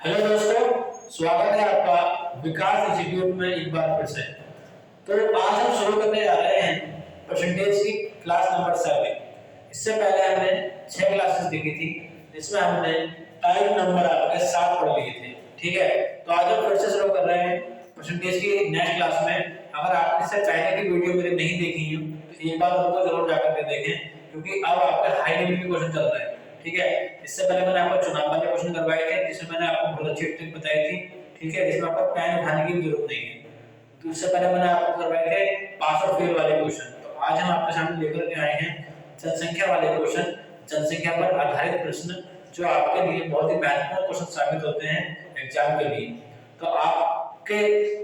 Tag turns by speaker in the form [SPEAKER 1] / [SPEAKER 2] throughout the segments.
[SPEAKER 1] Hello दोस्तों, स्वागत है आपका विकास इंस्टीट्यूट में एक बार फिर से। तो आज हम शुरू करने जा रहे हैं परसेंटेज की क्लास नंबर 7। इससे पहले हमने 6 क्लासेस देखी थी जिसमें हमने टाइम नंबर आपके 7 पढ़ लिए थे। ठीक है, तो आज हम फिर से शुरू कर रहे हैं परसेंटेज की नेक्स्ट क्लास में। अगर आपने इससे पहले की वीडियो मेरी नहीं देखी है तो एक बार उनको जरूर जाकर के देखें, क्योंकि अब आपके हाई लेवल के क्वेश्चन चल रहे हैं। ठीक है, इससे पहले मैंने आपको चुनाव वाले क्वेश्चन करवाए थे जिसमें मैंने आपको बहुत अच्छी ट्रिक बताई थी। ठीक है, जिसमें आपको पेन उठाने की भी जरूरत नहीं है। तो इससे पहले मैंने आपको करवाए थे पास और फेल वाले क्वेश्चन। तो आज हम आपके सामने लेकर के आए हैं जनसंख्या वाले क्वेश्चन, जनसंख्या पर आधारित प्रश्न, जो आपके लिए बहुत ही महत्वपूर्ण क्वेश्चन साबित होते हैं एग्जाम के लिए। तो आपके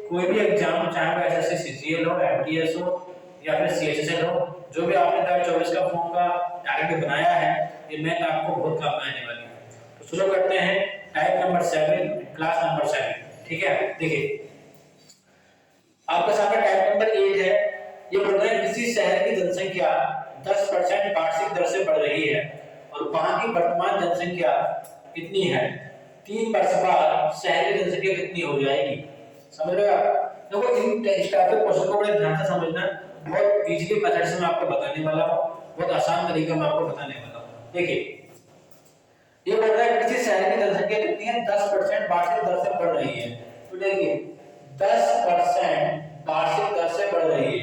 [SPEAKER 1] कोई भी एग्जाम, चाहे वो एसएससी सीजीएल हो, एमटीएस हो या फिर सीएचएसएल हो, जो भी आपने 2024 का फॉर्म का टारगेट बनाया है, ये मैथ आपको बहुत काम आने वाली है। तो शुरू करते हैं टाइप नंबर 7, क्लास नंबर 7। ठीक है, देखिए आपके सामने टाइप नंबर 8 है। ये बोल रहा है किसी शहर की जनसंख्या 10% वार्षिक दर से बढ़ रही है और वहां की वर्तमान जनसंख्या कितनी है। 3 वर्ष बाद शहर की जनसंख्या कितनी हो जाएगी। समझ रहे हो आप? देखो इन टाइप के क्वेश्चन को बड़े ध्यान से समझना। बहुत इजीली मेथड से मैं आपको बताने वाला हूं, बहुत आसान तरीका मैं आपको बताने वाला हूं। देखिए ये बोल रहा है किसी शहर की जनसंख्या कितनी है, 10% वार्षिक दर से बढ़ रही है। तो देखिए 10% वार्षिक दर से बढ़ रही है,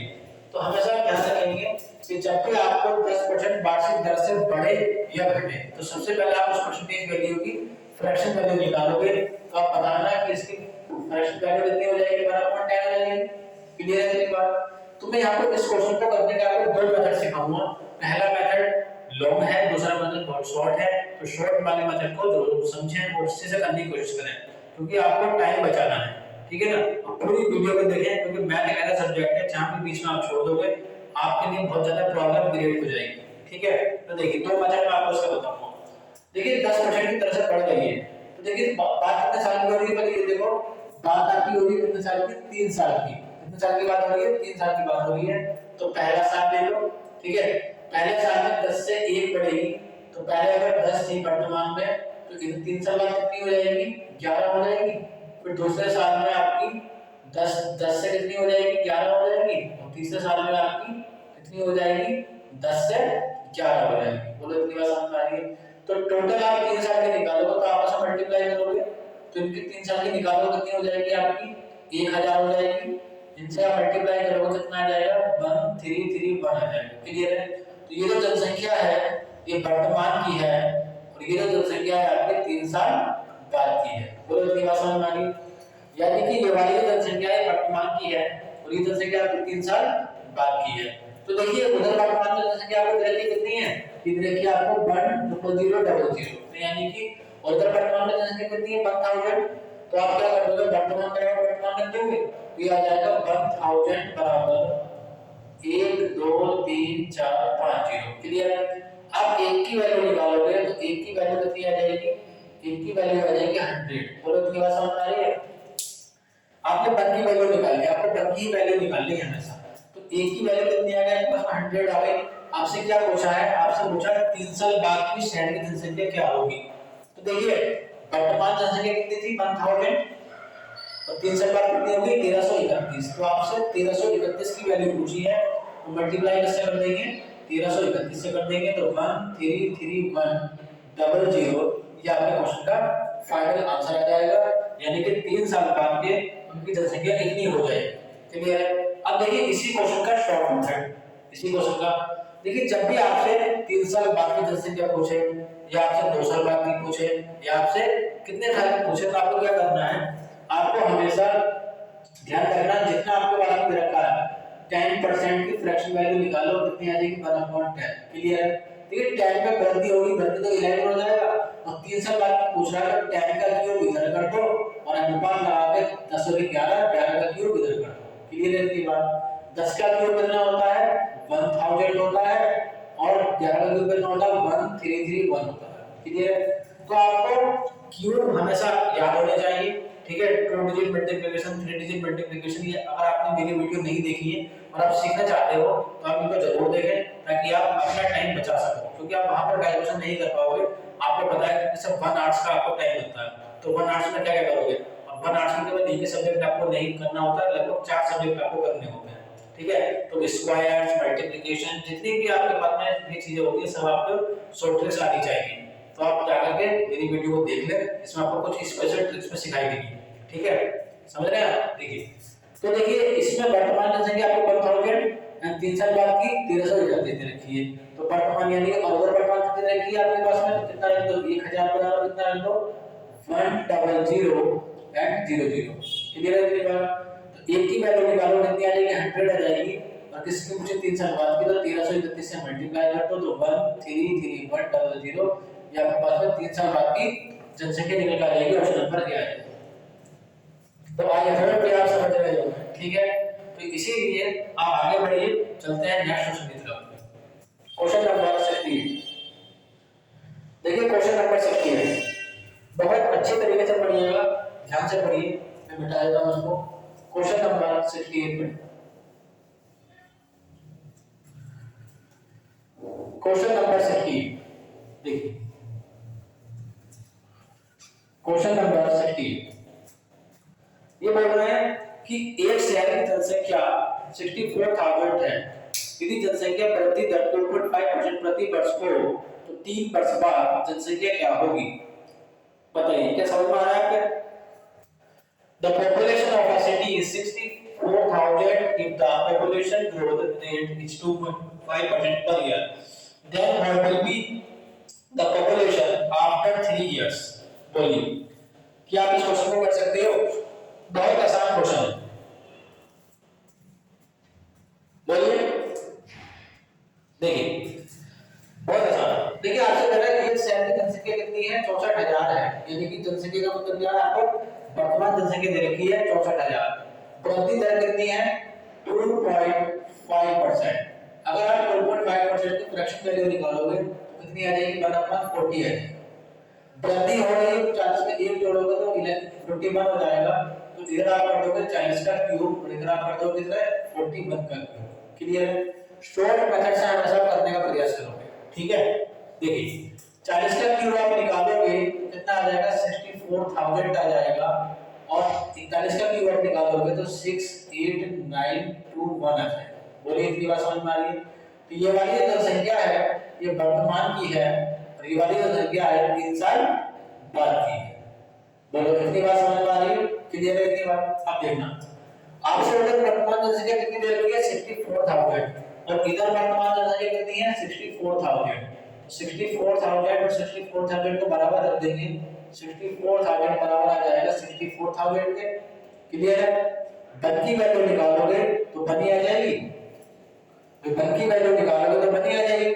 [SPEAKER 1] तो हमेशा ध्यान रखेंगे कि जब भी आपको 10% वार्षिक दर से बढ़े या घटे, तो सबसे पहले आप उस परसेंटेज वैल्यू की फ्रैक्शन वैल्यू निकालोगे। तो आप बताना कि इसकी फ्रैक्शन वैल्यू कितनी हो जाएगी, 12.10 हो जाएगी। क्लियर है? एक बात तो मैं यहाँ पे इस क्वेश्चन को करने का आपको दो मेथड सिखाऊंगा। पहला मेथड लॉन्ग है, दूसरा मेथड बहुत शॉर्ट है। तो शॉर्ट वाले मेथड को जरूर समझें और अच्छे से करने की कोशिश करें, क्योंकि आपको टाइम बचाना है। ठीक है ना? अब पूरी वीडियो को देखें, क्योंकि मैथ एक ऐसा सब्जेक्ट है जहां पे बीच में आप छोड़ दोगे आपके लिए बहुत ज्यादा प्रॉब्लम क्रिएट हो जाएगी। ठीक है, तो देखिए दो मेथड मैं आपको इसका बताऊंगा। देखिए 10% की तरह से बढ़ गई है, तो देखिए बात कितने साल की हो रही है, पहले ये देखो। बात आपकी हो रही है कितने साल की? 3 साल की। कितने साल की बात हो रही है? 3 साल की बात हो रही है। तो पहला साल ले लो। ठीक है, पहले साल में 10 से 1 बढ़ेगी, तो पहले अगर 10 थी वर्तमान में, तो 3 साल बाद कितनी हो जाएगी? 11 हो जाएगी। फिर दूसरे साल में आपकी 10 से कितनी हो जाएगी? 11 हो जाएगी। और तीसरे साल में आपकी कितनी हो जाएगी? 10 से 11 हो जाएगी। बोलो इतनी बात समझ आ रही है? तो टोटल आप 3 साल के निकालोगे तो आपस में मल्टीप्लाई करोगे, तो इनकी 3 साल की निकालोगे कितनी हो जाएगी आपकी? 1000 हो जाएगी। इनसे आप मल्टीप्लाई करोगे कितना आ जाएगा? 1331 आ जाएगा। क्लियर है? तो ये जो जनसंख्या है ये वर्तमान की है, और ये जो जनसंख्या है आपके 3 साल बाद की है। बोलो इतनी बात समझ में आ गई? यानी कि ये वाली जो जनसंख्या है वर्तमान की है, और ये जनसंख्या आपकी 3 साल बाद की है। तो देखिए उधर वर्तमान में जनसंख्या आपको देखिए कितनी है, ये देखिए आपको 1000000, तो यानी कि उधर वर्तमान में जनसंख्या कितनी है? 1000। तो आप क्या कर दोगे? वर्तमान में वर्तमान रख दोगे, तो ये आ जाएगा 1000 बराबर 1 2 3 4 5 0। क्लियर है? आप एक की वैल्यू निकालोगे तो एक की वैल्यू कितनी आ जाएगी? एक की वैल्यू आ जाएगी 100। बोलो इतनी बात समझ आ रही है? आपने 1 की वैल्यू निकाली, आपको 1 की वैल्यू निकालनी है हमेशा। तो एक की वैल्यू कितनी आ गई? आपके पास 100 आ गई। आपसे क्या पूछा है? आपसे पूछा 3 साल बाद की शहर की जनसंख्या क्या होगी। तो देखिए वर्तमान जनसंख्या कितनी थी? 1000। और 3 साल बाद कितनी होगी? 1331। तो आपसे 1331 की वैल्यू पूछी है, तो मल्टीप्लाई किससे कर देंगे? 1331 से कर देंगे, तो 1331000 ये आपके क्वेश्चन का फाइनल आंसर आ जाएगा। यानी कि 3 साल बाद के उनकी जनसंख्या कितनी हो जाएगी। क्लियर है? अब देखिए इसी क्वेश्चन का शॉर्ट मेथड, इसी क्वेश्चन का देखिए, जब भी आपसे 3 साल बाद की जनसंख्या पूछे, या आपसे 2 साल बाद की पूछे, या आपसे कितने साल की पूछे, तो आपको क्या करना है? आपको हमेशा ध्यान रखना जितना आपके पास में रखा है 10% की फ्रैक्शन वैल्यू निकालो, कितनी आ जाएगी? 1/10। क्लियर है? देखिए 10 पे वृद्धि होगी, वृद्धि तो 11 हो जाएगा, और 3 साल बाद की पूछ रहा है तो 10 का क्यूब इधर कर दो और अनुपात लगा के 10 और 11, 11 का क्यूब इधर कर दो। क्लियर है? इसके बाद 10 का क्यूब कितना होता है? 1000 होता है, और 11 का क्यूब कितना होता है? 1331 होता है। क्लियर है? तो आपको क्यूब हमेशा याद होने चाहिए। ठीक है, 2 डिजिट मल्टीप्लिकेशन, 3 डिजिट मल्टीप्लिकेशन, ये अगर आपने मेरी वीडियो नहीं देखी है और आप सीखना चाहते हो तो आप इनको जरूर देखें, ताकि आप अपना टाइम बचा सको, क्योंकि आप वहां पर कैलकुलेशन नहीं कर पाओगे। आपको पता है कि सिर्फ 1 आवर्स का आपको टाइम मिलता है, तो 1 आर्ट्स में क्या क्या करोगे, और 1 आर्ट्स में केवल एक ही सब्जेक्ट आपको नहीं करना होता है, लगभग 4 सब्जेक्ट आपको करने होते हैं। ठीक है, तो स्क्वायर्स, मल्टीप्लिकेशन, जितनी भी आपके पास में ये चीजें होती है सब आपको शॉर्ट ट्रिक्स आनी चाहिए। तो आप क्या करके मेरी वीडियो को देख लें, इसमें आपको कुछ स्पेशल ट्रिक्स में सिखाई देगी। ठीक है, समझ रहे हैं आप? देखिए, तो देखिए इसमें वर्तमान जनसंख्या आपको 1000 एंड 3 साल बाद की 1300 दे रखी है। तो वर्तमान यानी अगर वर्तमान कितनी रखी है आपके पास में, तो कितना रख दो, 1000 बराबर कितना रख दो, 100 एंड 00। क्लियर है ये बात? तो एक की वैल्यू निकालो, कितनी आ जाएगी, 100 आ जाएगी। और किसकी मुझे 3 साल बाद की, तो 1331 से मल्टीप्लाई कर दो तो 1331100, ये आपके पास में 3 साल बाद की जनसंख्या निकल कर आ जाएगी। ऑप्शन नंबर ए आ जाएगा। तो आइए थोड़ा पे आप समझ रहे हो, ठीक है? तो इसीलिए आप आगे बढ़िए, चलते हैं नेक्स्ट क्वेश्चन की तरफ। Question number 68। देखिए क्वेश्चन नंबर 68 बहुत अच्छे तरीके से पढ़िएगा, ध्यान से पढ़िए, मैं मिटा देता हूं इसको। क्वेश्चन नंबर 68 में क्वेश्चन नंबर 68 देखिए, क्वेश्चन नंबर 68 ये बोल रहे हैं कि एक शहर की जनसंख्या 64,000 है। यदि जनसंख्या वृद्धि दर 2.5% प्रति वर्ष हो तो 3 वर्ष बाद जनसंख्या क्या होगी? बताइए, क्या समझ में आ रहा है आपके? The population of a city is 64,000 if the population growth rate is 2.5% per year. Then what will be the population after 3 years? बोलिए, क्या आप इस क्वेश्चन को कर सकते हो? बहुत आसान क्वेश्चन है, बोलिए। देखिए बहुत आसान, देखिए आपसे कह रहा है कि एक शहर की जनसंख्या कितनी है, 64,000 है। यानी कि जनसंख्या का मतलब क्या है, आपको वर्तमान जनसंख्या दे रखी है 64,000। वृद्धि दर कितनी है, 2.5%। अगर आप 2.5% की फ्रैक्शन वैल्यू निकालोगे तो कितनी आ जाएगी, 1/40 आ जाएगी। वृद्धि हो रही है, 40 में 1 जोड़ोगे तो 41 हो जाएगा। तो इधर आप कर दोगे 40 का क्यूब और इधर आप कर दोगे 41 का क्यूब। क्लियर है? शॉर्ट मेथड से हमेशा करने का प्रयास करोगे, ठीक है? देखिए 40 का क्यूब आप निकालोगे कितना आ जाएगा, 64,000 आ जाएगा। और 41 का क्यूब आप निकालोगे तो 68921 आ जाएगा। बोलिए इतनी बात समझ में आ रही है? तो ये वाली जो संख्या है ये वर्तमान की है और ये वाली जो संख्या है 3 साल बाद की है। बोलो कितनी बात समझ में आ रही है? क्लियर है इतनी बात? अब देखना, आपसे उधर वर्तमान जनसंख्या कितनी दे रखी है, 64,000 और इधर वर्तमान जनसंख्या कितनी है, 64,000। 64,000 और 64,000 को बराबर रख देंगे, 64,000 बराबर आ जाएगा 64,000 के। क्लियर है? बन की वैल्यू निकालोगे तो बनी आ जाएगी, तो बन की वैल्यू निकालोगे तो बनी आ जाएगी।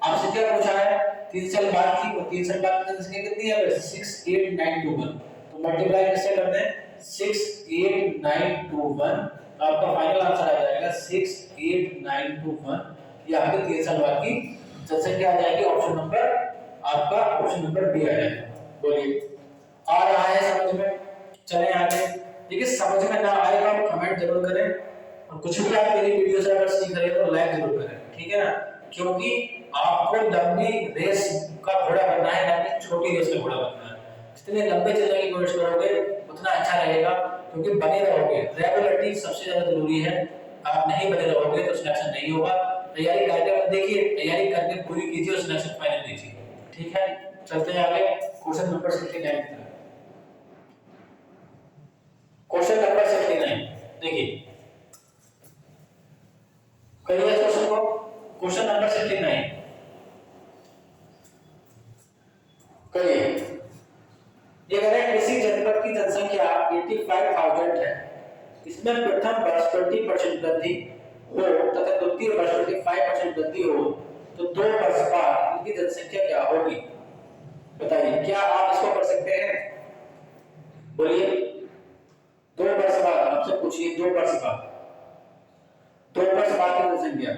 [SPEAKER 1] आपसे क्या पूछा है, 3 साल बाद की, और 3 साल बाद की जनसंख्या कितनी है, 68921। तो मल्टीप्लाई कैसे करते हैं, 68921, आपका फाइनल आंसर आ जाएगा 68921। ये आपके 3 साल बाद की जनसंख्या आ जाएगी। ऑप्शन नंबर आपका ऑप्शन नंबर बी आ जाएगा। बोलिए आ रहा है समझ में? चलें आगे। देखिए समझ में ना आए तो आप कमेंट जरूर करें, और कुछ भी आप मेरी वीडियो से अगर सीख रहे हो तो लाइक जरूर करें, ठीक है ना? क्योंकि आपको लंबी रेस का घोड़ा बनना है, ना कि छोटी रेस का घोड़ा बनना है। जितने लंबे चलने की कोशिश करोगे उतना अच्छा रहेगा, क्योंकि बने रहोगे। रेगुलरिटी सबसे ज्यादा जरूरी है। आप नहीं बने रहोगे तो सिलेक्शन नहीं होगा। तैयारी करके मत देखिए, तैयारी करके पूरी कीजिए और सिलेक्शन फाइनल कीजिए, ठीक है? चलते हैं आगे क्वेश्चन नंबर 69 की तरफ। क्वेश्चन नंबर 69 देखिए, करिए क्वेश्चन को। क्वेश्चन नंबर 69 करिए। ये कह रहे हैं किसी जनपद की जनसंख्या 85,000 है, इसमें प्रथम वर्ष 20% वृद्धि हो तथा द्वितीय वर्ष 25% वृद्धि हो तो 2 वर्ष बाद इनकी जनसंख्या क्या होगी? बताइए, क्या आप इसको कर सकते हैं? बोलिए 2 वर्ष बाद, आपसे पूछिए 2 वर्ष बाद, 2 वर्ष बाद की जनसंख्या,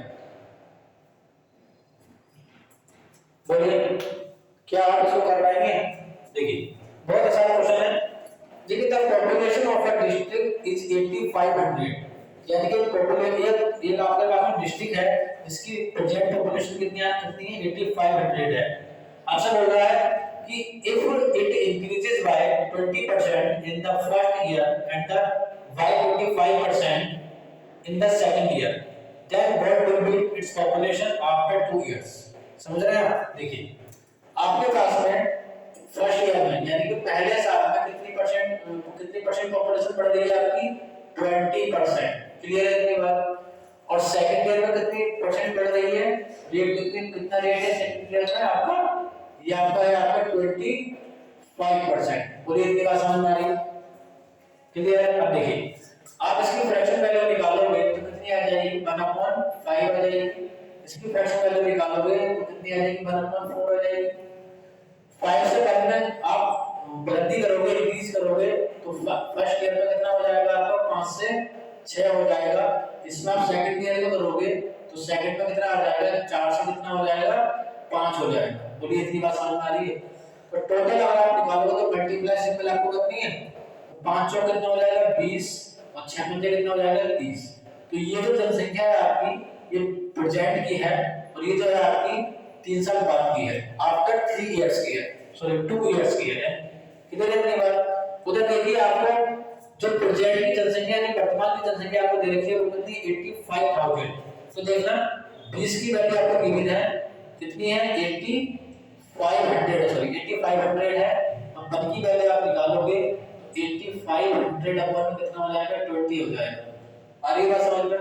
[SPEAKER 1] बोलिए क्या आप इसको कर पाएंगे? देखिए बहुत आसान क्वेश्चन है। देखिए the population of a district is 8500, यानी कि पॉपुलेशन एक आपके पास में डिस्ट्रिक्ट है जिसकी प्रेजेंट पॉपुलेशन कितनी है 8500 है। आपसे बोल रहा है कि कि if it increases by 20% in the first year and the by 25% in the second year, then what will be its population after 2 years? समझ रहे हैं आप? देखिए आपके पास में फर्स्ट ईयर में यानी कि पहले साल में कितनी परसेंट पॉपुलेशन बढ़ रही है आपकी 20%, क्लियर है ये बात? और सेकंड ईयर में कितनी परसेंट बढ़ रही है, कितना रेट है सेकंड ईयर में आपका, ये आपका है आपका 25%। बोलिए इतनी बात समझ में आ रही है? क्लियर है? अब देखिए आप इसकी फ्रैक्शन वैल्यू निकालोगे तो कितनी आ जाएगी 1/5 आ जाएगी। इसकी फ्रैक्शन वैल्यू निकालोगे तो कितनी आ जाएगी 1/4 आ जाएगी। 5 से 10 में आप वृद्धि करोगे इंक्रीज करोगे तो फर्स्ट ईयर में कितना हो जाएगा आपका 5 से 6 हो जाएगा। इसमें आप सेकंड ईयर में करोगे तो सेकंड में कितना आ जाएगा 4 से कितना हो जाएगा 5 हो जाएगा। बोलिए इतनी बात समझ में आ रही है? तो टोटल अगर आप निकालोगे तो मल्टीप्लाई सिंपल आपको करनी है, 5 चौक कितना हो जाएगा 20 और 6 पंजे कितना हो जाएगा 30। तो ये जो जनसंख्या है आपकी ये प्रेजेंट की है और ये जो है आपकी 3 साल बाद की है, आफ्टर 3 इयर्स की है, सॉरी 2 इयर्स की है। किधर है अपनी बात? उधर देखिए आपको जो प्रेजेंट की जनसंख्या यानी वर्तमान की जनसंख्या आपको दे रखी है वो कितनी 85,000। तो देखना 20 की वैल्यू आपको गिवन है कितनी है 8500, सॉरी 8500 है। अब 1 की वैल्यू आप निकालोगे 8500 अपन कितना हो जाएगा 20 हो जाएगा। आ रही बात समझ में?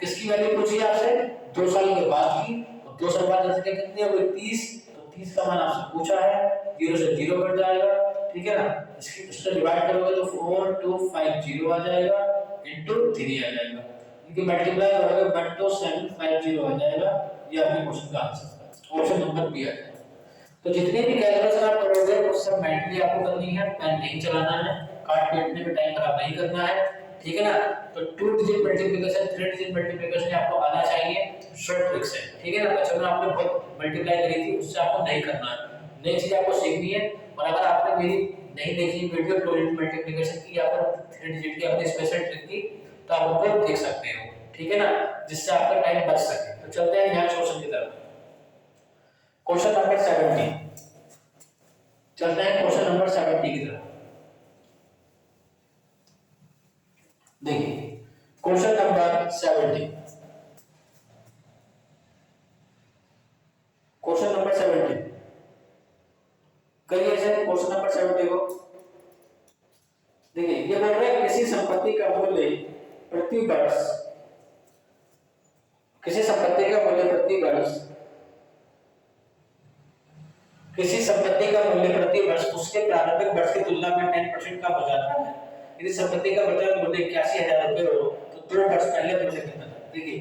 [SPEAKER 1] किसकी वैल्यू पूछी आपसे 2 साल के बाद की, और 2 साल बाद जनसंख्या कितनी है 30, तो 30 का मान आपसे पूछा है, 0 से 0 कट जाएगा, ठीक है ना? इससे डिवाइड करोगे तो 4250 आ जाएगा इनटू 3 आ जाएगा, इनकी मल्टीप्लाई करोगे 12750 आ जाएगा। ये आपके क्वेश्चन का आंसर है, ऑप्शन नंबर बी आ जाएगा। तो जितने भी कैलकुलेशन आप करोगे वो सब मेंटली आपको करनी है, पेन नहीं चलाना है, कार्ड पेटने में टाइम खराब नहीं करना है, ठीक है ना? तो 2 डिजिट मल्टीप्लिकेशन 3 डिजिट मल्टीप्लिकेशन आपको आना चाहिए शॉर्ट ट्रिक से, ठीक है ना? बच्चों में आपने बहुत मल्टीप्लाई करी थी उससे आपको नहीं करना है, नई चीज आपको सीखनी है। और अगर आपने मेरी नहीं देखी वीडियो 2 डिजिट मल्टीप्लिकेशन की या फिर 3 डिजिट की अपनी स्पेशल ट्रिक की तो आप उनको देख सकते हो, ठीक है ना? जिससे आपका टाइम बच सके। तो चलते हैं नेक्स्ट क्वेश्चन की तरफ, क्वेश्चन नंबर 70। चलते हैं क्वेश्चन नंबर 70 की तरफ। देखिए क्वेश्चन नंबर 70, क्वेश्चन नंबर 70 करिए ऐसे क्वेश्चन नंबर 70 को। देखिए ये बोल रहे हैं किसी संपत्ति का मूल्य प्रति वर्ष, किसी संपत्ति का मूल्य प्रति वर्ष, किसी संपत्ति का मूल्य प्रति वर्ष उसके प्रारंभिक वर्ष की तुलना में 10% कम हो जाता है। यदि संपत्ति का वर्तमान मूल्य 81,000 रुपए हो तो 2 वर्ष पहले मूल्य कितना था? देखिए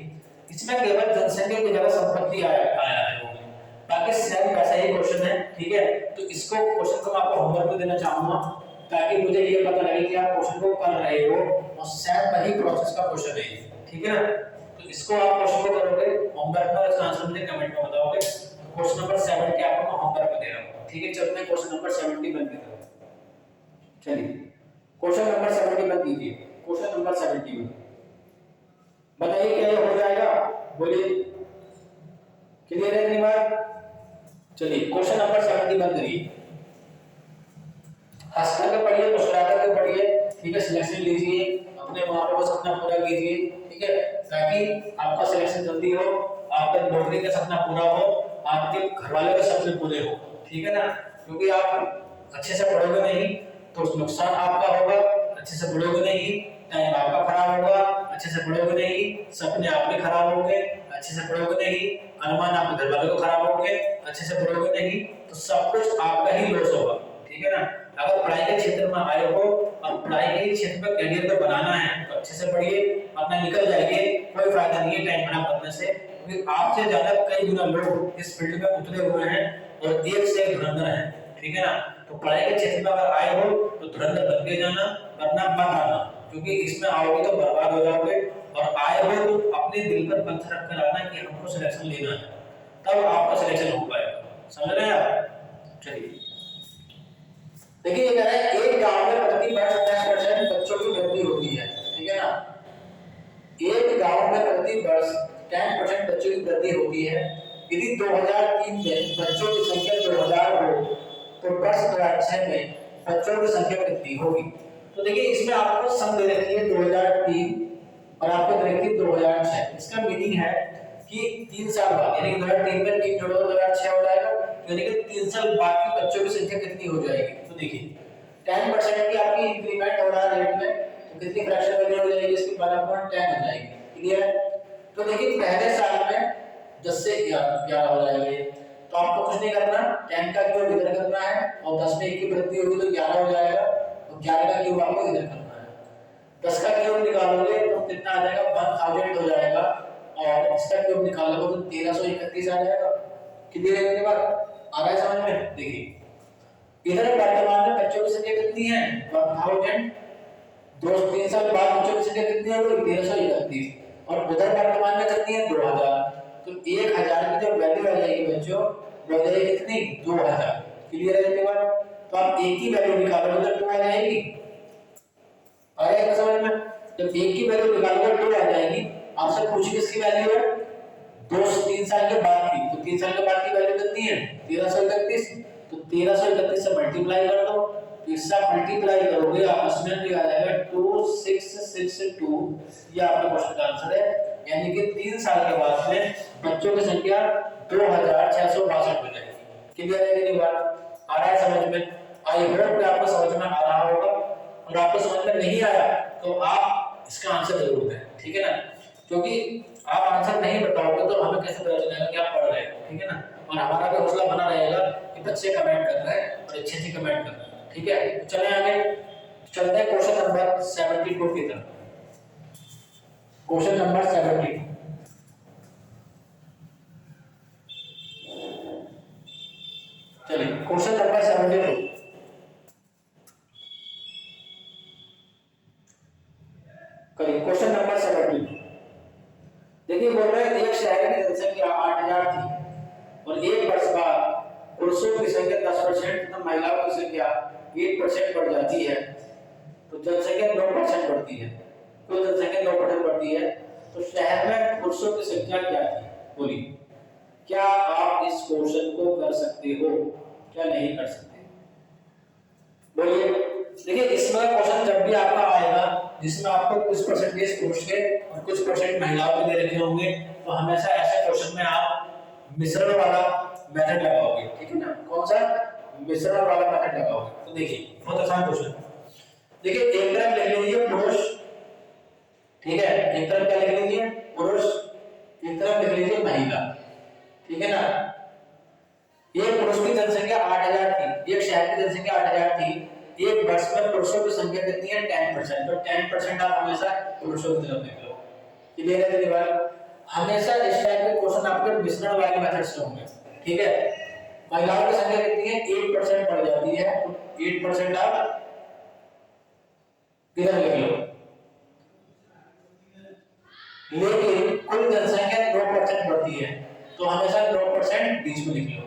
[SPEAKER 1] इसमें केवल जनसंख्या की जगह संपत्ति आया है, बाकी सेम वैसा ही क्वेश्चन है, ठीक है? तो इसको क्वेश्चन को मैं आपको होमवर्क में देना चाहूंगा ताकि मुझे ये पता लगे कि आप क्वेश्चन को कर रहे हो और सेम वही प्रोसेस का क्वेश्चन है, ठीक है ना? तो इसको आप क्वेश्चन को करोगे होमवर्क में, इसका आंसर मुझे कमेंट में बताओगे। क्वेश्चन नंबर 7 के आपको मैं होमवर्क में दे रहा हूं, ठीक है? चलते हैं क्वेश्चन नंबर 71 की तरफ। चलिए क्वेश्चन नंबर 71 कीजिए, क्वेश्चन नंबर 71 बताइए क्या हो जाएगा, बोलिए क्लियर है इतनी बात? चलिए क्वेश्चन नंबर 71 करिए, हंस करके पढ़िए, मुस्कुरा करके पढ़िए, ठीक है? सिलेक्शन लीजिए, अपने माँ बाप का सपना पूरा कीजिए, ठीक है? ताकि आपका सिलेक्शन जल्दी हो, आपका नौकरी का सपना पूरा हो, आपके घर वालों के सपने पूरे हो, ठीक है ना? क्योंकि आप अच्छे से पढ़ोगे नहीं तो नुकसान आपका होगा, अच्छे से पढ़ोगे नहीं टाइम आपका खराब होगा, अच्छे से पढ़ोगे नहीं सपने आपके खराब होंगे, अच्छे से पढ़ोगे नहीं अनुमान आपके घर वालों को खराब होंगे, अच्छे से पढ़ोगे नहीं तो सब कुछ आपका ही लॉस होगा, ठीक है ना? अगर पढ़ाई के क्षेत्र में आए हो और पढ़ाई के क्षेत्र में करियर को बनाना है तो अच्छे से पढ़िए, अपना निकल जाइए, कोई फायदा नहीं है टाइम खराब करने से, क्योंकि आपसे ज्यादा कई गुना लोग इस फील्ड में उतरे हुए हैं और एक से एक धुरंधर हैं, ठीक है ना? तो पढ़ाई के क्षेत्र में अगर आए हो तो धुरंधर बन के जाना, वरना मत आना, क्योंकि इसमें आओगे तो बर्बाद हो जाओगे। और आए हो तो अपने दिल पर पत्थर रख कर आना कि हमको सिलेक्शन लेना है, तब आपका सिलेक्शन हो पाएगा, समझ रहे हैं आप? चलिए देखिए ये कह रहा है एक गांव में प्रति वर्ष 10% बच्चों की वृद्धि होती है, ठीक है ना? एक गांव में प्रति वर्ष 10% बच्चों की वृद्धि होती है। यदि 2003 में बच्चों की संख्या 2000 हो तो वर्ष 2006 में बच्चों की संख्या कितनी होगी। तो देखिए इसमें आपको सम दे रखी है 2003 और आपको दे रखी है 2006। इसका मीनिंग है कि 3 साल बाद, यानी कि 2003 में 3 जोड़ो 2006 हो जाएगा, यानी कि 3 साल बाद की बच्चों की संख्या कितनी हो जाएगी। तो देखिए 10% की आपकी इंक्रीमेंट हो रहा है रेट में, तो कितनी फ्रैक्शन वैल्यू हो जाएगी इसकी 12.10 हो जाएगी। क्लियर है। तो देखिए पहले साल में 10 से 11 हो जाएंगे, तो आपको कुछ नहीं करना, 10 का क्यूब इधर करना है और 10 में 1 की वृद्धि होगी तो 11 हो जाएगा, और 11 का क्यूब आपको इधर करना है। 10 का क्यूब निकालोगे तो कितना आ जाएगा 1000 हो जाएगा, और इसका क्यूब निकालोगे तो 1331 आ जाएगा। क्लियर है मेरी बात, आ रहा है समझ में। देखिए इधर वर्तमान में बच्चों की संख्या कितनी है 1000, 2-3 साल बाद बच्चों की संख्या कितनी होगी 1331, और उधर वर्तमान में कितनी है 2000। तो 1000 की जो वैल्यू आ जाएगी बच्चों वो आ जाएगी कितनी 2000। क्लियर है मेरी बात। तो आप एक की वैल्यू निकालोगे तो 2 आ जाएगी, आ जाएगा समझ में। जब एक की वैल्यू निकालोगे 2 आ जाएगी। आपसे पूछी किसकी वैल्यू है 2 से 3 साल के बाद की, तो 3 साल के बाद की वैल्यू कितनी है 1331, तो 1331 से मल्टीप्लाई कर दो, तो इससे मल्टीप्लाई करोगे आपस में भी आ जाएगा 2662। ये आपका क्वेश्चन का आंसर है, यानी कि 3 साल के बाद में बच्चों की संख्या 2662 हो जाएगी। क्लियर है कि बात, आ रहा है समझ में। आई होप कि आपको समझ में आ रहा होगा, और आपको समझ में नहीं आया तो आप इसका आंसर जरूर दें, ठीक है ना, क्योंकि आप आंसर नहीं बताओगे तो हमें कैसे पता चलेगा कि आप पढ़ रहे हैं, ठीक है ना, और हमारा भी हौसला बना रहेगा कि बच्चे कमेंट कर रहे हैं और अच्छे से कमेंट कर रहे हैं, ठीक है। तो चलें आगे, चलते हैं क्वेश्चन नंबर 72 की तरफ। क्वेश्चन नंबर 72, चलिए क्वेश्चन नंबर 72। करिए क्वेश्चन नंबर 72। देखिए बोल रहे हैं एक शहर की जनसंख्या 8000 थी और एक वर्ष बाद पुरुषों की संख्या 10% तथा महिलाओं की संख्या 8% बढ़ जाती है, तो जनसंख्या 9% बढ़ती है, तो जनसंख्या 9% बढ़ती है, तो शहर में पुरुषों की संख्या क्या थी। बोलिए क्या आप इस क्वेश्चन को कर सकते हो, क्या नहीं कर सकते, बोलिए। देखिए इसमें क्वेश्चन जब भी आपका आएगा जिसमें आपको कुछ परसेंटेज पुरुष के और कुछ परसेंट महिलाओं के दे रखे होंगे, तो हमेशा ऐसे क्वेश्चन में आप मिश्रण वाला मेथड लगाओगे, ठीक है ना। कौन सा मिश्रण वाला मेथड लगाओगे। तो देखिए बहुत आसान क्वेश्चन, देखिए एक तरफ लिख लीजिए पुरुष, ठीक है, एक तरफ क्या लिख लीजिए पुरुष, एक तरफ लिख लीजिए महिला, ठीक है ना। एक पुरुष की जनसंख्या 8000 थी, एक शहर की जनसंख्या 8000 थी, एक वर्ष में पुरुषों की संख्या कितनी है 10%, तो 10% आप हमेशा पुरुषों की तरफ देख लो। क्लियर है मेरी बात। हमेशा इस टाइप के क्वेश्चन आपके मिश्रण वाले मेथड से होंगे, ठीक है। महिलाओं की संख्या कितनी है 8% बढ़ जाती है, तो 8% आप इधर लिख लो, लेकिन कुल जनसंख्या 9% बढ़ती है, तो हमेशा 9% बीच में लिख लो।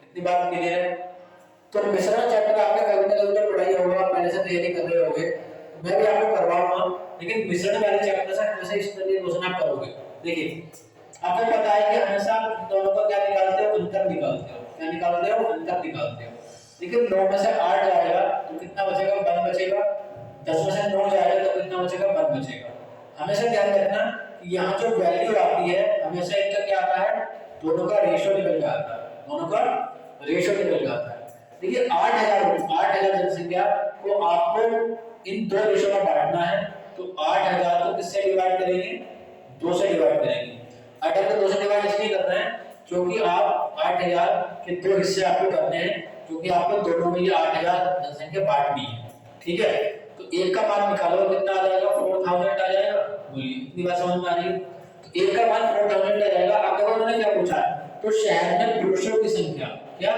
[SPEAKER 1] इतनी बात क्लियर है। तो मिश्रण चैप्टर आपने कभी ना कभी तो पढ़ाई होगा, पहले से तैयारी कर रहे होगे, मैं भी आपको करवाऊंगा, लेकिन मिश्रण वाले चैप्टर से हमेशा इस तरह के क्वेश्चन आप करोगे। देखिए आपको पता है कि हमेशा आप दोनों का क्या निकालते हो अंतर निकालते हो, क्या निकालते हो अंतर निकालते हो। लेकिन 9 में से 8 जाएगा तो कितना बचेगा 1 बचेगा, 10 में से 9 जाएगा तो कितना बचेगा 1 बचेगा। हमेशा ध्यान रखना कि यहाँ जो वैल्यू आती है हमेशा इनका क्या आता है दोनों का रेशियो निकल के आता है, दोनों का रेशियो निकल के आता है। देखिए 8000 जनसंख्या को आपको इन दो रेशियो में बांटना है, तो 8000 को किससे डिवाइड करेंगे 2 से डिवाइड करेंगे। 8000 को 2 से डिवाइड इसलिए करना है क्योंकि आप 8000 के 2 हिस्से आपको करने हैं, क्योंकि आपको दोनों में ये 8000 जनसंख्या बांटनी है, ठीक है। तो एक का मान निकालो कितना आ जाएगा 4000 आ जाएगा। बोलिए इतनी बात समझ में आ रही है। तो एक का मान 4000 आ जाएगा। अब देखो उन्होंने क्या पूछा है, तो शहर में पुरुषों की संख्या, क्या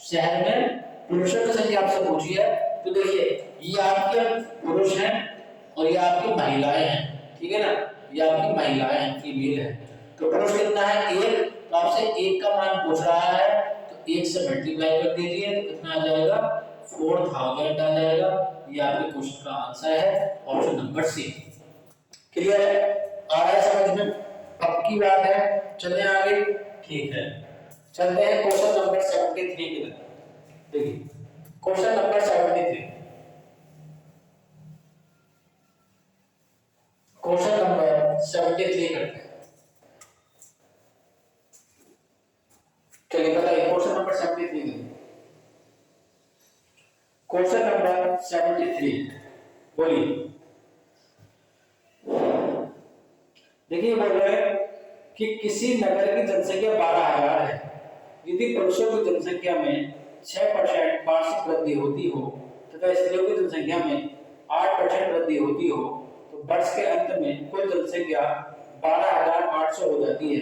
[SPEAKER 1] शहर में पुरुषों की संख्या आपसे पूछी है। तो देखिए ये आपके पुरुष हैं और ये आपकी महिलाएं हैं, ठीक है ना, ये आपकी महिलाएं हैं, फीमेल है। तो पुरुष कितना है 1, तो आपसे 1 का मान पूछ रहा है, तो 1 से मल्टीप्लाई कर दीजिए तो कितना आ जाएगा 4000 आ जाएगा। ये आपके क्वेश्चन का आंसर है, ऑप्शन नंबर सी। क्लियर है, आ रहा है समझ में, पक्की बात है। चलिए आगे, ठीक है, चलते हैं क्वेश्चन नंबर 73 की तरफ। देखिए क्वेश्चन नंबर 73, क्वेश्चन नंबर 73 करते हैं। चलिए बताइए क्वेश्चन नंबर 73। क्वेश्चन नंबर 73 बोलिए। देखिए बोल रहे हैं कि किसी नगर की जनसंख्या 12,000 है, यदि पुरुषों की जनसंख्या में 6% वार्षिक वृद्धि होती हो तथा स्त्रियों की जनसंख्या में 8% वृद्धि होती हो तो वर्ष के अंत में कुल जनसंख्या 12,800 हो जाती है।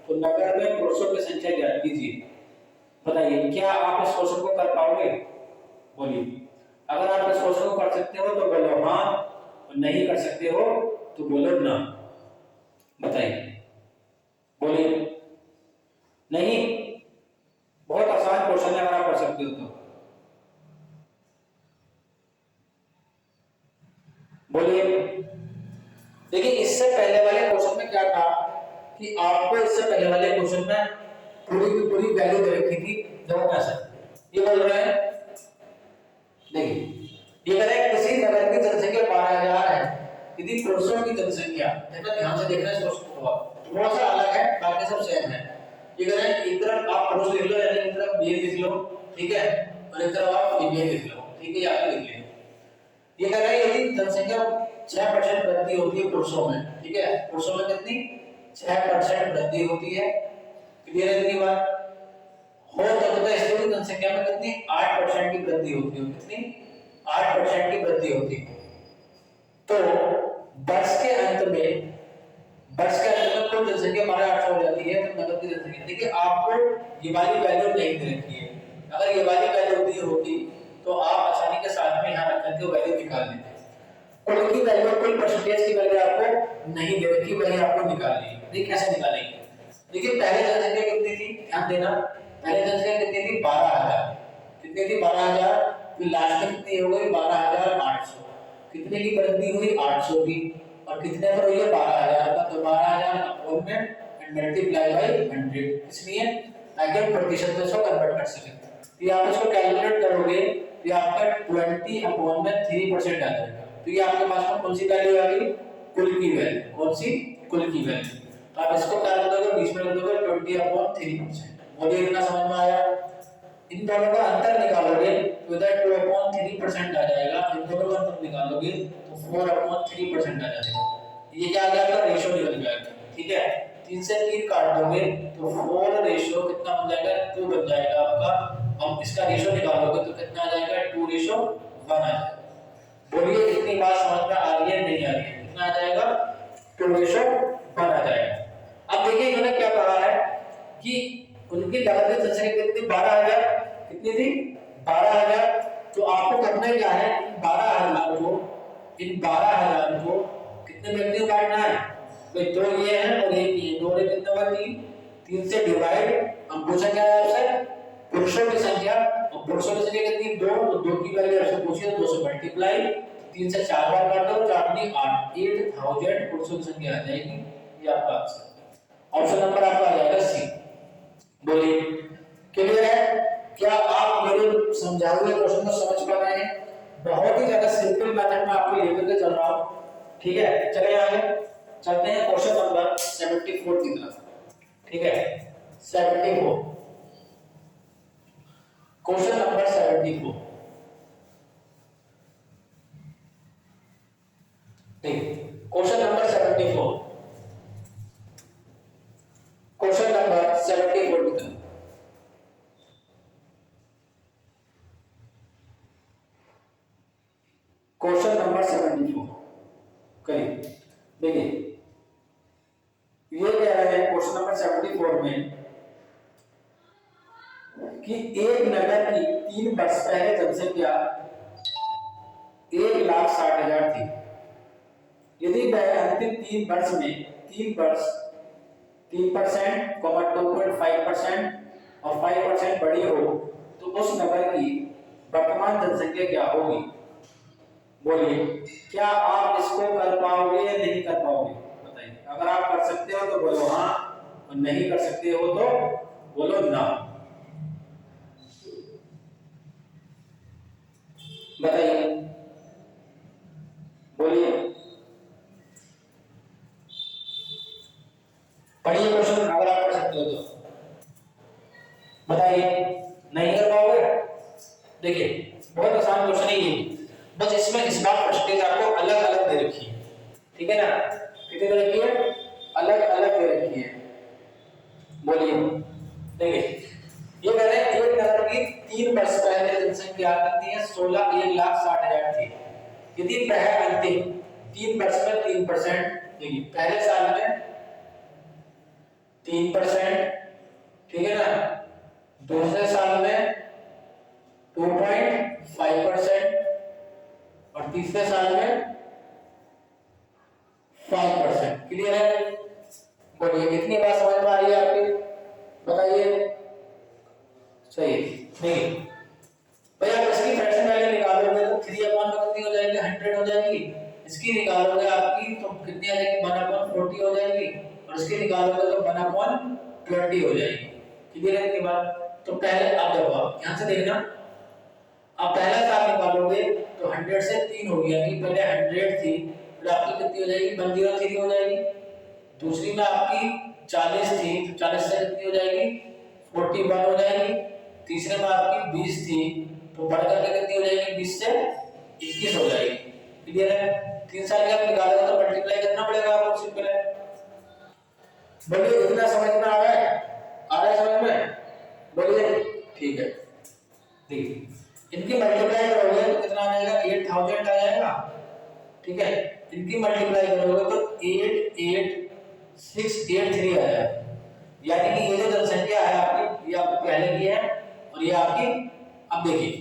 [SPEAKER 1] तो नगर में पुरुषों की संख्या ज्ञात कीजिए। बताइए क्या आप इस क्वेश्चन को कर पाओगे? बोलिए। अगर आप इस क्वेश्चन को कर सकते हो तो बोलो हाँ, और नहीं कर सकते हो तो बोलो ना। बताइए, बोलिए। नहीं, बहुत आसान क्वेश्चन है, अगर आप कर सकते हो तो बोलिए। देखिए इससे पहले वाले क्वेश्चन में क्या था कि आपको इससे पहले वाले क्वेश्चन में पूरी की पूरी वैल्यू दे रखी थी दोनों में से। ये बोल रहे हैं, देखिए ये कह रहे हैं किसी नगर की जनसंख्या 12,000 है, यदि पुरुषों की जनसंख्या, देखना ध्यान से देखना इस क्वेश्चन को, थोड़ा सा अलग है, बाकी सब सेम है। ये कह रहे हैं एक तरफ आप पुरुष लिख लो, यानी एक तरफ मेल लिख लो, ठीक है, और एक तरफ आप फीमेल लिख लो, ठीक है, या लिख लो। ये कह रहे हैं यदि जनसंख्या 6% वृद्धि होती है पुरुषों में, ठीक है, पुरुषों में कितनी 6% वृद्धि होती है, क्लियर है इतनी बात, हो तो स्त्रियों की जनसंख्या में कितनी 8% की वृद्धि होती है, कितनी 8% की वृद्धि होती है। तो वर्ष के अंत में कुल जनसंख्या 12,800 हो जाती है, तो नगर की जनसंख्या, देखिए आपको ये वाली वैल्यू नहीं दे रखी है, अगर ये वाली वैल्यू दी होती तो आप आसानी के साथ में यहाँ रख करके वैल्यू निकाल लेते। कुल की वैल्यू, कुल परसेंटेज की वैल्यू आपको नहीं दे रखी, वैल्यू आपको निकालनी है। देखिए कैसे निकालेंगे? देखिए पहले जनसंख्या कितनी थी, ध्यान देना, पहले जनसंख्या कितनी थी 12,000, कितनी थी 12,000, फिर लास्ट में कितनी हो गई 12,800, कितने की वृद्धि हुई 800 की, और कितने पर हुई है 12,000 का, तो 12,000 अपॉन में एंड मल्टीप्लाई बाय 100, इसलिए ताकि हम प्रतिशत में इसको कन्वर्ट कर सकें। तो आप इसको कैलकुलेट करोगे तो आपका 20 अपॉन में 3% आ जाएगा। तो ये आपके पास में कौन सी वैल्यू आ गई, कुल की वैल्यू, कौन सी, कुल की वैल्यू। तो आप इसको क्या कर दोगे, बीच में रख दोगे 20 अपॉन 3%। बोलिए कितना समझ में आया? इन दोनों का अंतर निकालोगे तो इधर 2 अपॉन 3% आ जाएगा, इन दोनों का अंतर निकालोगे तो 4 अपॉन 3% आ जाएगा। ये क्या आ जाएगा, रेशियो निकल जाएगा, ठीक है। 3 से 3 काट दोगे तो 4 रेशियो कितना बन जाएगा, 2 बन जाएगा आपका। अब इसका रेशियो निकालोगे तो कितना आ जाएगा, 2:1 आ जाएगा। बोलिए इतनी बात समझ में आ रही है, नहीं आ रही है? कितना आ जाएगा, 2:1 आ जाएगा। अब देखिए इन्होंने क्या कहा है कि उनकी नगर की जनसंख्या कितनी 12,000, कितनी थी 12,000। तो आपको करना क्या है, इन 12,000 को कितने व्यक्तियों में काटना है, तो 2 ये हैं और 1 ये, 2 ने कितना हुआ 3, 3 से डिवाइड। अब पूछा क्या है आपसे, पुरुषों की संख्या, और पुरुषों की संख्या कितनी 2, तो 2 की वैल्यू आपसे पूछी है, 2 से मल्टीप्लाई, 3 से 4 बार काटो, 4 दूनी 8, 8,000 पुरुषों की संख्या आ जाएगी। ये आपका आंसर, ऑप्शन नंबर आपका आ जाएगा सी। बोलिए क्लियर है? क्या आप मेरे समझाए हुए क्वेश्चन को समझ पा रहे हैं? बहुत ही ज्यादा सिंपल मेथड में आपको लेकर के चल रहा हूं, ठीक है। चलिए आगे चलते हैं क्वेश्चन नंबर 74 की तरफ, ठीक है। 74, क्वेश्चन नंबर 74, ठीक, क्वेश्चन नंबर 74, क्वेश्चन नंबर 74 की तरफ, क्वेश्चन नंबर 74 करिए। देखिए ये कह रहे हैं क्वेश्चन नंबर 74 में कि एक नगर की 3 वर्ष पहले जनसंख्या 1,60,000 थी, यदि वह अंतिम 3 वर्ष में 3%, 2.5% और 5% बढ़ी हो तो उस नगर की वर्तमान जनसंख्या क्या होगी? बोलिए क्या आप इसको कर पाओगे या नहीं कर पाओगे? बताइए, अगर आप कर सकते हो तो बोलो हाँ, और नहीं कर सकते हो तो बोलो ना। देखिए बहुत आसान क्वेश्चन है ये, बस इसमें इस बार परसेंटेज आपको अलग अलग दे रखी है, ठीक है ना, कितनी दे रखी है, अलग अलग दे रखी है। बोलिए देखिए ये कह रहे हैं एक नगर की 3 वर्ष पहले जनसंख्या कितनी है, 1,60,000 थी। यदि पहले अंतिम 3 वर्ष में 3%, देखिए पहले साल में 3%, ठीक है ना, दूसरे साल में 2.5% और तीसरे साल में 5%। क्लियर है? बोलिए कितनी बात समझ में आ रही है आपकी, बताइए। सही देखिए भाई आप इसकी फ्रैक्शन वैल्यू निकालोगे तो 3/में कितनी हो जाएगी, 100 हो जाएगी। इसकी निकालोगे आपकी तो कितनी आ जाएगी, 1/40 हो जाएगी। और इसकी निकालोगे तो 1/20 हो जाएगी। क्लियर है इसके बाद? तो पहले आप देखो, आप ध्यान से देखना, आप पहला साल निकालोगे तो 100 से 3 होगी, यानी पहले 100 थी, फिर आपकी कितनी हो जाएगी, 103 हो जाएगी। दूसरी में आपकी 40 थी तो 40 से कितनी हो जाएगी, 41 हो जाएगी। तीसरे में आपकी 20 थी तो बढ़ करके कितनी हो जाएगी, 20 से 21 हो जाएगी। क्लियर है? 3 साल के आप निकालोगे तो मल्टीप्लाई करना पड़ेगा आपको, सिंपल है। बोलिए इतना समझ में आ रहा है, आ रहा है समझ में? बोलिए ठीक है। देखिए इनकी मल्टीप्लाई करोगे तो कितना आ जाएगा, 8000 आ जाएगा, ठीक है। इनकी मल्टीप्लाई करोगे तो 88683 आ जाएगा। यानी कि ये जो जनसंख्या है आपकी, ये आपको पहले की है और ये आपकी, अब देखिए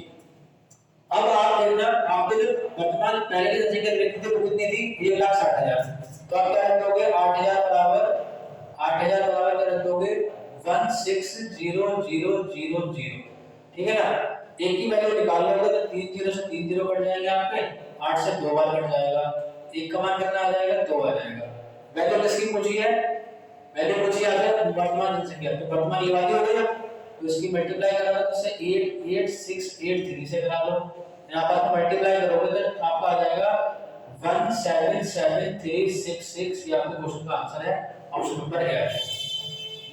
[SPEAKER 1] अब आप देखना, आपके जो वर्तमान पहले की जनसंख्या देखते थे वो कितनी थी, 1,60,000। तो आप क्या रख दोगे, 8,000 बराबर क्या रख दोगे, 160000, ठीक है ना। एक की वैल्यू निकाल लोगे तो 3 0 से 3 0 कट जाएंगे आपके, 8 से 2 बार कट जाएगा, एक का मान कितना आ जाएगा, 2 आ जाएगा। वैल्यू किसकी पूछी है, वैल्यू पूछी है वर्तमान जनसंख्या, तो वर्तमान ये वाली हो गई ना, तो इसकी मल्टीप्लाई करोगे तो इससे 88683 से करा लो, यहां पर मल्टीप्लाई करोगे तो आपका आ जाएगा 177366। ये आपके क्वेश्चन का आंसर है, ऑप्शन नंबर है।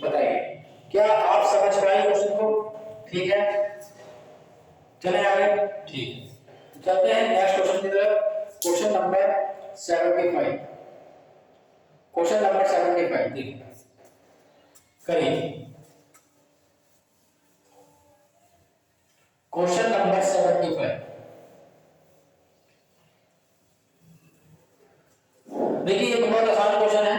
[SPEAKER 1] बताइए क्या आप समझ पाए क्वेश्चन को? ठीक है, चले आगे, ठीक। चलते हैं नेक्स्ट क्वेश्चन की तरफ। क्वेश्चन नंबर 75, क्वेश्चन नंबर 75 देखिए करिए। क्वेश्चन नंबर 75 देखिए, ये बहुत आसान क्वेश्चन है।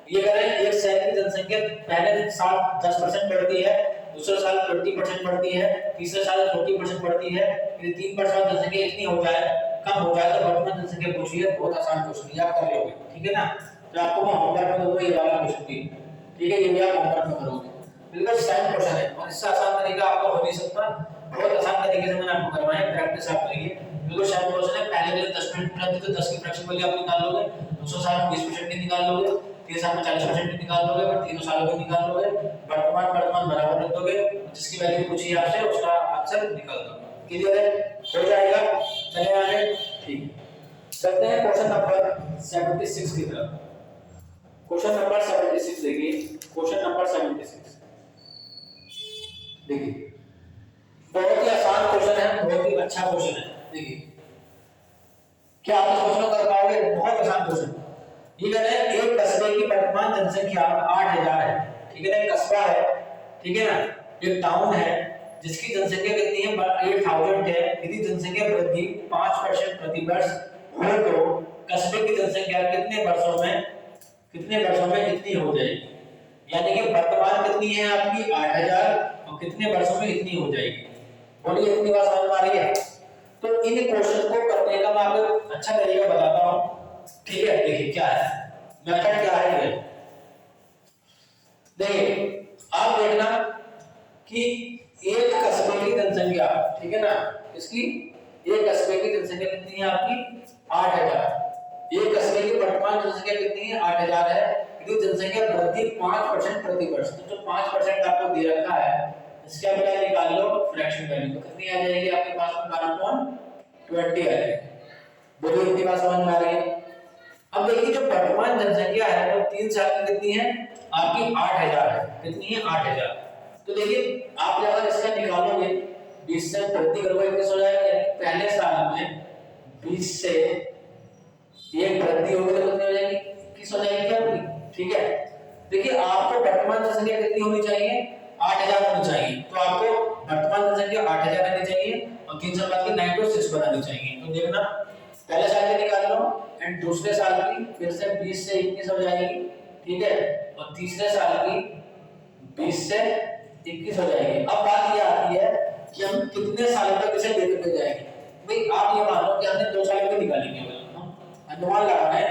[SPEAKER 1] ये कह रहे हैं एक शहर की जनसंख्या पहले साल 10% बढ़ती है, दूसरे साल 20% बढ़ती है, तीसरे साल 40% बढ़ती है, फिर 3 साल जनसंख्या इतनी हो जाए, कम हो जाए तो वर्तमान जनसंख्या पूछी है। बहुत आसान क्वेश्चन है, आप कर लोगे, ठीक है ना। तो आपको मैं होमवर्क में दूंगा ये वाला क्वेश्चन भी, ठीक है, ये भी आप होमवर्क में करोगे। बिल्कुल सेम क्वेश्चन है और इससे आसान तरीका आपका हो नहीं सकता। बहुत आसान तरीके से मैंने आपको करवाया है, प्रैक्टिस आप करिए। बिल्कुल सेम क्वेश्चन है। पहले के 10 मिनट मिला तो 10 की फ्रैक्शन वैल्यू आप निकाल लोगे, दूसरे साल में 20% की निकाल लोगे, तीसरे साल में 40% की निकाल लोगे और तीनों सालों की निकाल लोगे। वर्तमान बराबर रख दोगे, जिसकी वैल्यू पूछी है आपसे उसका आंसर निकाल दोगे। क्लियर है? हो जाएगा। चले आगे, ठीक। चलते हैं क्वेश्चन नंबर 76 की तरफ। क्वेश्चन नंबर 76 देखिए, क्वेश्चन नंबर 76 देखिए, बहुत ही आसान क्वेश्चन है, बहुत ही अच्छा क्वेश्चन है। देखिए क्या आप इस क्वेश्चन को कर पाओगे? बहुत आसान क्वेश्चन। ये कह रहे हैं एक कस्बे की वर्तमान जनसंख्या 8000 है, ठीक है ना, एक कस्बा है, ठीक है ना, एक टाउन है जिसकी जनसंख्या कितनी है, 8000 है। यदि जनसंख्या वृद्धि 5% प्रति वर्ष हो तो कस्बे की जनसंख्या कितने वर्षों में इतनी हो जाएगी। यानी कि वर्तमान कितनी है आपकी 8000 और कितने वर्षों में इतनी हो जाएगी। बोलिए इतनी बात समझ में आ रही है? तो इन क्वेश्चन को करने का मैं आपको अच्छा तरीका बताता हूं, ठीक है। देखिए क्या है मेथड, क्या है ये देखिए, आप देखना कि एक कस्बे की जनसंख्या, ठीक है ना, इसकी एक कस्बे की जनसंख्या कितनी है आपकी 8000। एक कस्बे की वर्तमान जनसंख्या कितनी है 8000 है। यदि जनसंख्या वृद्धि 5% प्रति वर्ष, तो जो 5% आपको दे रखा है इसका वैल्यू निकाल लो, फ्रैक्शन वैल्यू तो कितनी आ जाएगी आपके पास में 12/20 आ जाएगी। बोलिए इतनी बात समझ में आ रही है? अब देखिए जो वर्तमान जनसंख्या है वो 3 साल की कितनी है आपकी 8000 है। कितनी है 8000। तो देखिए आप अगर इसका निकालोगे 20 से वृद्धि करोगे 21 हो जाएगा, यानी पहले साल में 20 से एक वृद्धि होगी तो कितनी हो जाएगी, 21 हो जाएगी आपकी, ठीक है। देखिए आपको वर्तमान जनसंख्या कितनी होनी चाहिए, 8000 होनी चाहिए, तो आपको वर्तमान जनसंख्या 8000 आनी चाहिए और 3 साल बाद की 926 बनानी चाहिए। तो देखना पहले साल की निकाल लो एंड दूसरे साल की फिर से 20 से 21 हो जाएगी, ठीक है, और तीसरे साल की 20 से 21 हो जाएगी। अब बात ये आती है कि हम कितने सालों तक इसे देखते जाएंगे। भाई आप ये मान लो कि हमने 2 साल की निकाली केवल, अनुमान लगाना है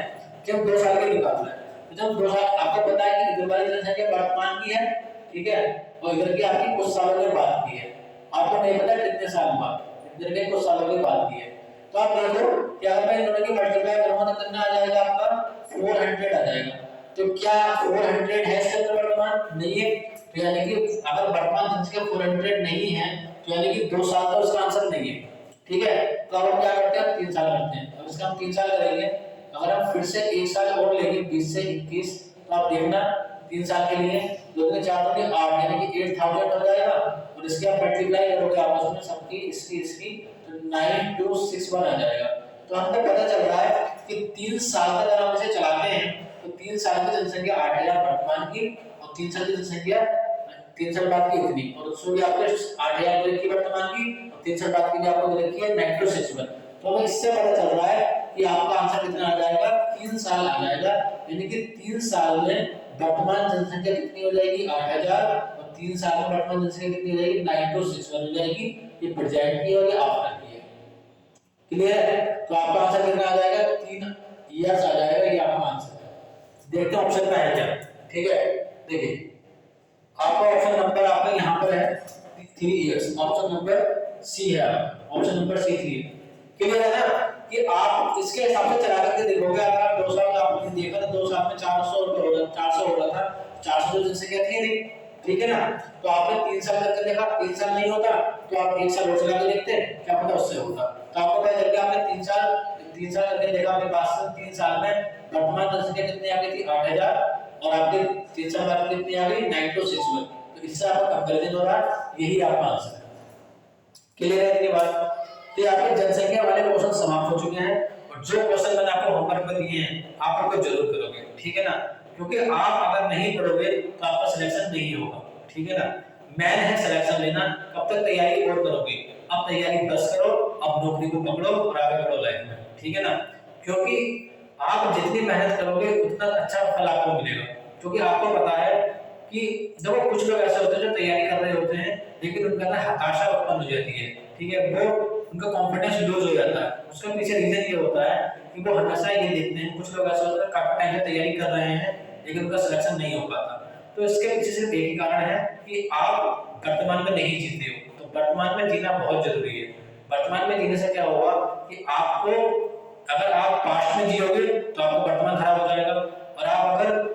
[SPEAKER 1] कि हम 2 साल के निकालना है। तो जब 2 साल आपको पता है कि इधर वाली जनसंख्या वर्तमान की है, ठीक है, और इधर की आपकी कुछ सालों के बाद की है, आपको नहीं पता कितने साल बाद, इधर के कुछ सालों के बाद की है। तो आप देखो कि अगर मैं इन दोनों की मल्टीप्लाई करूंगा तो कितना आ जाएगा आपका 400 आ जाएगा। तो क्या 400 है इसके अंदर वर्तमान नहीं है, तो यानी कि अगर वर्तमान जनसंख्या 400 नहीं है तो यानी कि 2 साल तो उसका आंसर नहीं है, ठीक है। तो अब हम क्या करते हैं, 3 साल करते हैं। अब इसका हम 3 साल करेंगे, अगर हम फिर से 1 साल और लेंगे 20 से 21, तो आप देखना 3 साल के लिए 2 में 4 होंगे 8, यानी कि 8000 हो जाएगा और इसके आप मल्टीप्लाई करोगे आपस में सबकी इसकी तो 9261 आ जाएगा। तो हमको पता चल रहा है कि 3 साल तक अगर हम इसे चलाते हैं तो 3 साल की जनसंख्या 8000 वर्तमान की और 3 साल की जनसंख्या 3 साल बाद की इतनी, और उसको भी आपने 8000 की वर्तमान की और 3 साल बाद की भी आपको रखी है 9261। तो हमें इससे पता चल रहा है कि आपका आंसर कितना आ जाएगा, 3 साल आ जाएगा, यानी कि 3 साल में वर्तमान जनसंख्या कितनी हो जाएगी 8000 और 3 साल में वर्तमान जनसंख्या कितनी हो जाएगी 9261 हो जाएगी। ये प्रेजेंट की और ये आफ्टर की है, क्लियर है। तो आपका आंसर कितना आ जाएगा, 3 इयर्स आ जाएगा, ये आपका आंसर है। देखते हैं ऑप्शन में है क्या, ठीक है। देखिए आपका ऑप्शन नंबर आपका यहाँ पर है 3 इयर्स, ऑप्शन नंबर सी है, ऑप्शन नंबर सी 3। क्लियर है ना कि आप इसके हिसाब से चला करके देखोगे। अगर आप 2 साल आपने देखा था 2 साल में 400 रुपए हो रहा 400 हो रहा था, 400 जनसंख्या थी नहीं, ठीक है ना। तो आपने 3 साल करके देखा, 3 साल नहीं होता तो आप 1 साल और चला के देखते, क्या पता उससे होता। तो आपको पता चल गया आपने 3 साल करके देखा, आपके पास 3 साल में वर्तमान जनसंख्या कितनी आ गई थी 8000 और आपके 3 साल बाद कितनी आ गई 9261। तो इससे आपका कंपैरिजन हो रहा है, यही आपका आंसर है। क्लियर है ये बात। तो आपके जनसंख्या वाले क्वेश्चन समाप्त हो चुके हैं और जो क्वेश्चन मैंने आपको होमवर्क में दिए हैं आप उनको जरूर करोगे, ठीक है ना, क्योंकि आप अगर नहीं पढ़ोगे तो आपका सिलेक्शन नहीं होगा, ठीक है ना। मैन है सिलेक्शन लेना, कब तक तैयारी और करोगे, अब तैयारी बस करो, अब नौकरी को पकड़ो और आगे बढ़ो लाइफ में, ठीक है ना। क्योंकि आप जितनी मेहनत करोगे उतना अच्छा फल आपको मिलेगा, क्योंकि आपको पता है कि देखो कुछ लोग ऐसे होते हैं जो तैयारी कर रहे होते हैं लेकिन उनका ना हताशा उत्पन्न हो जाती है, ठीक है, वो उनका कॉन्फिडेंस लूज हो जाता है। उसका पीछे रीजन ये होता है कि वो हमेशा ये देखते हैं, कुछ लोग ऐसे होते हैं काफी टाइम से तैयारी कर रहे हैं लेकिन उनका सिलेक्शन नहीं हो पाता। तो इसके पीछे सिर्फ एक ही कारण है कि आप वर्तमान में नहीं जीते हो। तो वर्तमान में जीना बहुत जरूरी है। वर्तमान में जीने से क्या होगा कि आपको, अगर आप पास्ट में जियोगे तो आपका वर्तमान खराब हो जाएगा और आप अगर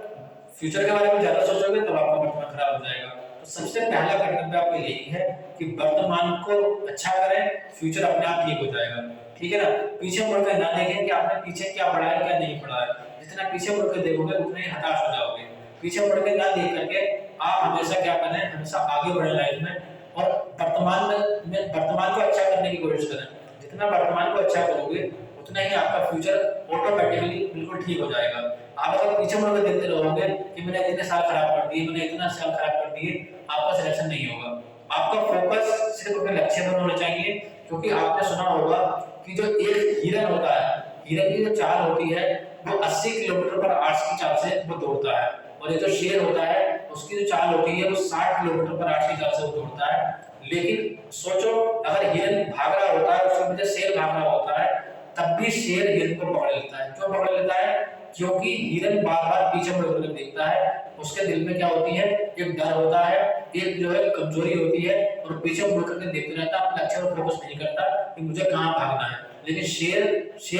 [SPEAKER 1] फ्यूचर के बारे में ज्यादा सोचोगे तो आपका वर्तमान खराब हो जाएगा। तो सबसे पहला कर्तव्य आपका यही है कि वर्तमान को अच्छा करें, फ्यूचर अपने आप ठीक हो जाएगा, ठीक है ना। पीछे मुड़कर ना देखें कि आपने पीछे क्या पढ़ा है क्या नहीं पढ़ा है, जितना पीछे मुड़कर देखोगे उतने ही हताश हो जाओगे। पीछे मुड़कर ना देख करके आप हमेशा क्या करें, हमेशा आगे बढ़े लाइफ में और वर्तमान को अच्छा करने की कोशिश करें। जितना वर्तमान को अच्छा करोगे उतना ही आपका फ्यूचर ऑटोमेटिकली बिल्कुल ठीक हो जाएगा। आप अगर पीछे मुड़कर देखते रहोगे कि मैंने इतने साल खराब कर दिए, मैंने इतना साल खराब कर दिए, आपका सिलेक्शन नहीं होगा। आपका फोकस सिर्फ अपने लक्ष्य पर होना चाहिए, क्योंकि आपने सुना होगा कि जो एक हिरन होता है, हिरन की जो चाल होती है वो 80 किलोमीटर पर आवर्स की चाल से वो दौड़ता है, और ये जो शेर होता है उसकी जो चाल होती है वो 60 किलोमीटर पर आवर्स की चाल से वो दौड़ता है। लेकिन सोचो अगर हिरन भाग रहा होता है उसके पीछे शेर भाग रहा होता है, तब भी शेर हिरन को पकड़ लेता है। क्यों पकड़ लेता है? क्योंकि हिरन बार बार पीछे मुड़कर देखता है, उसके दिल में क्या होती है, एक डर होता है, एक जो है कमजोरी होती है, और पीछे मुड़कर के देखते रहता है, अपने लक्ष्य पर फोकस नहीं करता कि मुझे कहां भागना है। लेकिन शेर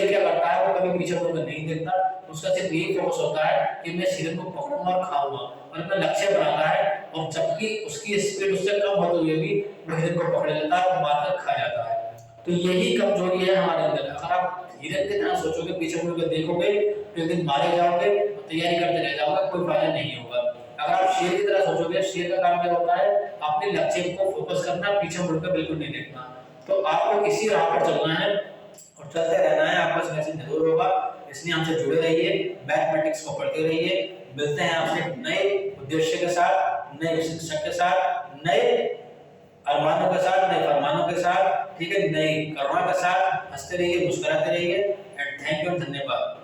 [SPEAKER 1] क्या करता है, वो कभी पीछे मुड़कर नहीं देखता, उसका सिर्फ यही फोकस होता है कि मैं हिरन को पकड़ूंगा और खाऊंगा, और अपना लक्ष्य बनाता है। और जबकि उसकी स्पीड उससे कम होते हुए भी वो हिरन को पकड़ लेता है और मारकर खा जाता है। तो यही कमजोरी है हमारे अंदर। अगर आप हिरन की तरह सोचोगे, पीछे मुड़कर देखोगे, तो एक दिन मारे जाओगे और तैयारी करते रह जाओगे, कोई फायदा नहीं होगा। अगर अगर आप शेर की तरह सोचोगे, शेर का काम क्या होता है, अपने लक्ष्य को फोकस करना, पीछे मुड़कर बिल्कुल नहीं देखना। तो आपको इसी राह पर चलना है और चलते रहना है, आपका सिलेक्शन जरूर होगा। इसलिए हमसे जुड़े रहिए, मैथमेटिक्स को पढ़ते रहिए। मिलते हैं आपसे नए उद्देश्य के साथ, नए शिक्षक के साथ, नए अरमानों के साथ, नए फरमानों के साथ, ठीक है, नई करुणा के साथ। हंसते रहिए, मुस्कुराते रहिए एंड थैंक यू, धन्यवाद।